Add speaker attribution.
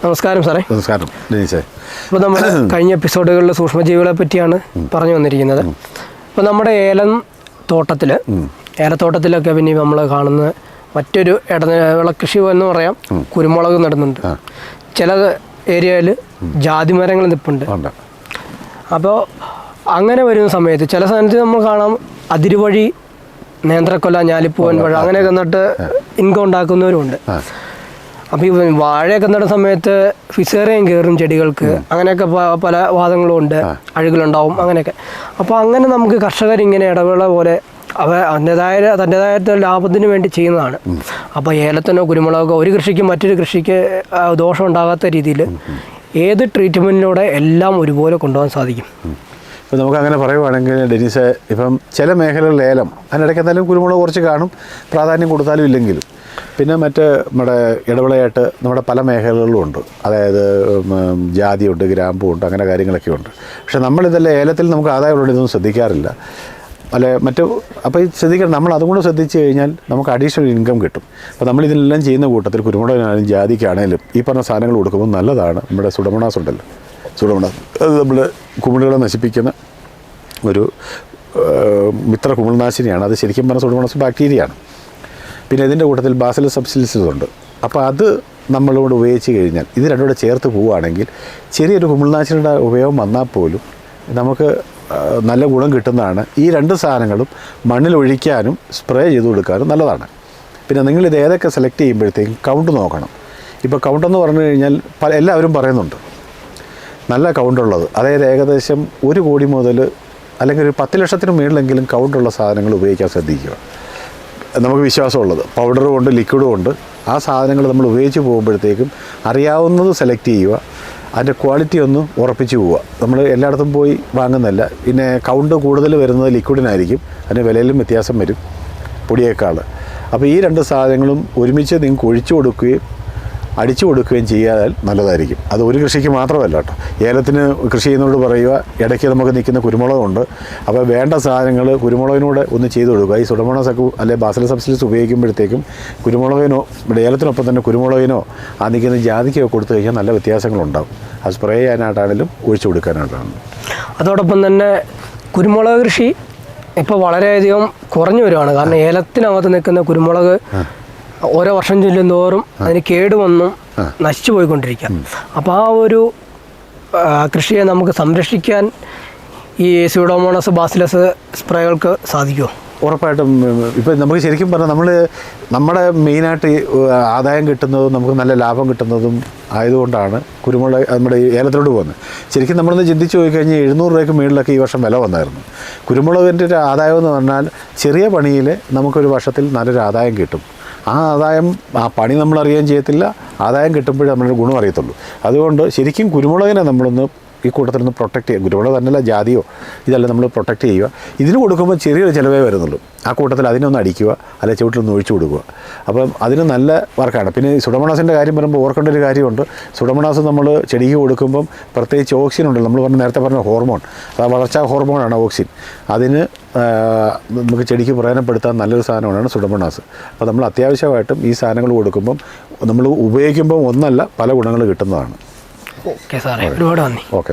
Speaker 1: നമസ്കാരം സാറേ.
Speaker 2: നമസ്കാരം ഡിനീഷേ.
Speaker 1: അപ്പോൾ നമ്മൾ കഴിഞ്ഞ എപ്പിസോഡുകളിൽ സൂക്ഷ്മജീവികളെ പറ്റിയാണ് പറഞ്ഞു വന്നിരിക്കുന്നത്. അപ്പോൾ നമ്മുടെ ഏലത്തോട്ടത്തിലൊക്കെ പിന്നെ നമ്മൾ കാണുന്ന മറ്റൊരു ഇടവിള കൃഷി എന്ന് പറയാം, കുരുമുളക് നടുന്നുണ്ട്. ചില ഏരിയയിൽ ജാതിമരങ്ങൾ നിൽപ്പുണ്ട്. അപ്പോൾ അങ്ങനെ വരുന്ന സമയത്ത് ചില സമയത്ത് നമ്മൾ കാണാം അതിരുവഴി നേന്ത്രക്കൊല, ഞാലിപ്പൂവൻ പഴം അങ്ങനെയൊക്കെ നട്ട് ഇൻകം ഉണ്ടാക്കുന്നവരുമുണ്ട്. അപ്പോൾ ഈ വാഴയൊക്കെ നടുന്ന സമയത്ത് ഫിസേറിയം കയറും ചെടികൾക്ക്, അങ്ങനെയൊക്കെ പല വാദങ്ങളും ഉണ്ട്, അഴുകലുണ്ടാവും അങ്ങനെയൊക്കെ. അപ്പോൾ അങ്ങനെ നമുക്ക് കർഷകരിങ്ങനെ ഇടവേള പോലെ തൻ്റെതായ ലാഭത്തിന് വേണ്ടി ചെയ്യുന്നതാണ്. അപ്പോൾ ഏലത്തിനോ കുരുമുളകോ ഒരു കൃഷിക്ക് മറ്റൊരു കൃഷിക്ക് ദോഷം ഉണ്ടാകാത്ത രീതിയിൽ ഏത് ട്രീറ്റ്മെൻറ്റിലൂടെ എല്ലാം ഒരുപോലെ കൊണ്ടുപോകാൻ സാധിക്കും.
Speaker 2: ഇപ്പോൾ നമുക്കങ്ങനെ പറയുവാണെങ്കിൽ ഡെനീസ്, ഇപ്പം ചില മേഖലകളിൽ ഏലം അതിനിടയ്ക്ക് എന്തായാലും കുരുമുളക് കുറച്ച് കാണും, പ്രാധാന്യം കൊടുത്താലും ഇല്ലെങ്കിലും. പിന്നെ നമ്മുടെ ഇടവിളയായിട്ട് നമ്മുടെ പല മേഖലകളിലും ഉണ്ട്. അതായത് ജാതിയുണ്ട്, ഗ്രാമ്പുണ്ട്, അങ്ങനെ കാര്യങ്ങളൊക്കെ ഉണ്ട്. പക്ഷേ നമ്മളിതെല്ലാം ഏലത്തിൽ നമുക്ക് ആദായമുള്ള ഇതൊന്നും ശ്രദ്ധിക്കാറില്ല. അപ്പോൾ ഈ ശ്രദ്ധിക്കണം, നമ്മൾ അതും കൂടെ ശ്രദ്ധിച്ച് കഴിഞ്ഞാൽ നമുക്ക് അഡീഷണൽ ഇൻകം കിട്ടും. അപ്പോൾ നമ്മളിതിനെല്ലാം ചെയ്യുന്ന കൂട്ടത്തിൽ കുരുമുളകിനാണെങ്കിലും ജാതിക്കാണെങ്കിലും ഈ പറഞ്ഞ സാധനങ്ങൾ കൊടുക്കുമ്പോൾ നല്ലതാണ്. നമ്മുടെ സുഡമോണാസ് ഉണ്ടല്ലോ, സുഡമോണാസ് അത് നമ്മൾ കുമിളുകളെ നശിപ്പിക്കുന്ന ഒരു മിത്ര കുമിൾനാശിനിയാണ്. അത് ശരിക്കും പറഞ്ഞാൽ സുഡമോണാസ് ബാക്ടീരിയയാണ്. പിന്നെ ഇതിൻ്റെ കൂട്ടത്തിൽ ബാസിലസ് സബ്സിലിസ് ഉണ്ട്. അപ്പോൾ അത് നമ്മളോട് ഉപയോഗിച്ച് കഴിഞ്ഞാൽ ഇത് രണ്ടും കൂടെ ചേർത്ത് പോവുകയാണെങ്കിൽ ചെറിയൊരു കുമിൾനാശിനിയുടെ ഉപയോഗം വന്നാൽ പോലും നമുക്ക് നല്ല ഗുണം കിട്ടുന്നതാണ്. ഈ രണ്ട് സാധനങ്ങളും മണ്ണിൽ ഒഴിക്കാനും സ്പ്രേ ചെയ്ത് കൊടുക്കാനും നല്ലതാണ്. പിന്നെ നിങ്ങളിത് ഏതൊക്കെ സെലക്ട് ചെയ്യുമ്പോഴത്തേക്കും കൗണ്ട് നോക്കണം. ഇപ്പോൾ കൗണ്ടെന്ന് പറഞ്ഞു കഴിഞ്ഞാൽ എല്ലാവരും പറയുന്നുണ്ട് നല്ല കൗണ്ടുള്ളത്, അതായത് ഏകദേശം 1 കോടി മുതൽ അല്ലെങ്കിൽ ഒരു 10 ലക്ഷത്തിന് മുകളിലെങ്കിലും കൗണ്ടുള്ള സാധനങ്ങൾ ഉപയോഗിക്കാൻ ശ്രദ്ധിക്കുക. നമുക്ക് വിശ്വാസമുള്ളത് പൗഡറും ഉണ്ട്, ലിക്വിഡും ഉണ്ട്. ആ സാധനങ്ങൾ നമ്മൾ ഉപയോഗിച്ച് പോകുമ്പോഴത്തേക്കും അറിയാവുന്നത് സെലക്ട് ചെയ്യുക, അതിൻ്റെ ക്വാളിറ്റി ഒന്ന് ഉറപ്പിച്ച് പോവുക. നമ്മൾ എല്ലായിടത്തും പോയി വാങ്ങുന്നതല്ല. പിന്നെ കൗണ്ട് കൂടുതൽ വരുന്നത് ലിക്വിഡിനായിരിക്കും, അതിന് വിലയിലും വ്യത്യാസം വരും പൊടിയേക്കാൾ. അപ്പോൾ ഈ രണ്ട് സാധനങ്ങളും ഒരുമിച്ച് നിങ്ങൾക്ക് ഒഴിച്ചു കൊടുക്കുകയും അടിച്ചു കൊടുക്കുകയും ചെയ്യാൻ നല്ലതായിരിക്കും. അത് ഒരു കൃഷിക്ക് മാത്രമല്ല കേട്ടോ. ഏലത്തിന് കൃഷി ചെയ്യുന്നതോട് പറയുക, ഇടയ്ക്ക് നമുക്ക് നിൽക്കുന്ന കുരുമുളകുണ്ട്. അപ്പോൾ വേണ്ട സാധനങ്ങൾ കുരുമുളകിനൂടെ ഒന്ന് ചെയ്ത് കൊടുക്കുക. ഈ സുഡമോണാസൊക്കെ അല്ലെങ്കിൽ ബാസിലസ് സബ്സിലിസ് ഉപയോഗിക്കുമ്പോഴത്തേക്കും കുരുമുളകിനോ ഏലത്തിനൊപ്പം തന്നെ കുരുമുളകിനോ ആ നിൽക്കുന്ന ജാതിക്കോ കൊടുത്തു കഴിഞ്ഞാൽ നല്ല വ്യത്യാസങ്ങളുണ്ടാകും. അത് സ്പ്രേ ചെയ്യാനായിട്ടാണെങ്കിലും ഒഴിച്ചു കൊടുക്കാനായിട്ടാണ്.
Speaker 1: അതോടൊപ്പം തന്നെ കുരുമുളക് കൃഷി ഇപ്പോൾ വളരെയധികം കുറഞ്ഞു വരുവാണ്. കാരണം ഏലത്തിനകത്ത് നിൽക്കുന്ന കുരുമുളക് ഓരോ വർഷം ചെല്ലുന്തോറും അതിന് കേടുവന്നും നശിച്ചു പോയിക്കൊണ്ടിരിക്കുക. അപ്പോൾ ആ ഒരു കൃഷിയെ നമുക്ക് സംരക്ഷിക്കാൻ ഈ സ്യൂഡോമോണസ് ബാസിലസ് സ്പ്രേകൾക്ക് സാധിക്കുമോ?
Speaker 2: ഉറപ്പായിട്ടും. ഇപ്പോൾ നമുക്ക് ശരിക്കും പറഞ്ഞാൽ നമ്മുടെ മെയിനായിട്ട് ആദായം കിട്ടുന്നതും നമുക്ക് നല്ല ലാഭം കിട്ടുന്നതും ആയതുകൊണ്ടാണ് കുരുമുളക് നമ്മുടെ ഏലത്തിലോട്ട് പോകുന്നത്. ശരിക്കും നമ്മളൊന്ന് ചിന്തിച്ച് പോയി കഴിഞ്ഞാൽ 700 രൂപയ്ക്ക് മുകളിലൊക്കെ ഈ വർഷം വില വന്നായിരുന്നു. കുരുമുളകിൻ്റെ ഒരു ആദായം എന്ന് പറഞ്ഞാൽ ചെറിയ പണിയിൽ നമുക്കൊരു വർഷത്തിൽ നല്ലൊരു ആദായം കിട്ടും. ആ ആദായം, ആ പണി നമ്മൾ അറിയുകയും ചെയ്യത്തില്ല, ആദായം കിട്ടുമ്പോഴേ നമ്മളൊരു ഗുണം അറിയത്തുള്ളൂ. അതുകൊണ്ട് ശരിക്കും കുരുമുളകിനെ നമ്മളൊന്ന് ഈ കൂട്ടത്തിൽ നിന്ന് പ്രൊട്ടക്റ്റ് ചെയ്യുക. കുരുമുളക് തന്നെയല്ല, ജാതിയോ ഇതെല്ലാം നമ്മൾ പ്രൊട്ടക്റ്റ് ചെയ്യുക. ഇതിന് കൊടുക്കുമ്പോൾ ചെറിയൊരു ചിലവേ വരുന്നുള്ളൂ. ആ കൂട്ടത്തിൽ അതിനൊന്ന് അടിക്കുക, അല്ലെ ചുവട്ടിലൊന്ന് ഒഴിച്ചു കൊടുക്കുക. അപ്പം അതിന് നല്ല വർക്കാണ്. പിന്നെ ഈ സുഡമോണാസിൻ്റെ കാര്യം പറയുമ്പോൾ ഓർക്കേണ്ട ഒരു കാര്യമുണ്ട്. സുഡമോണാസ് നമ്മൾ ചെടിക്ക് കൊടുക്കുമ്പം പ്രത്യേകിച്ച് ഓക്സിൻ ഉണ്ടല്ലോ, നമ്മൾ നേരത്തെ പറഞ്ഞ ഹോർമോൺ, അത് വളർച്ചാ ഹോർമോണാണ് ഓക്സിൻ. അതിന് നമുക്ക് ചെടിക്ക് പ്രയോജനപ്പെടുത്താൻ നല്ലൊരു സാധനമാണ് സുഡമോണാസ്. അപ്പോൾ നമ്മൾ അത്യാവശ്യമായിട്ടും ഈ സാധനങ്ങൾ കൊടുക്കുമ്പം നമ്മൾ ഉപയോഗിക്കുമ്പം ഒന്നല്ല പല ഗുണങ്ങൾ കിട്ടുന്നതാണ്.
Speaker 1: ഓക്കെ സാറേ, ഒരുപാട് നന്ദി.
Speaker 2: ഓക്കെ.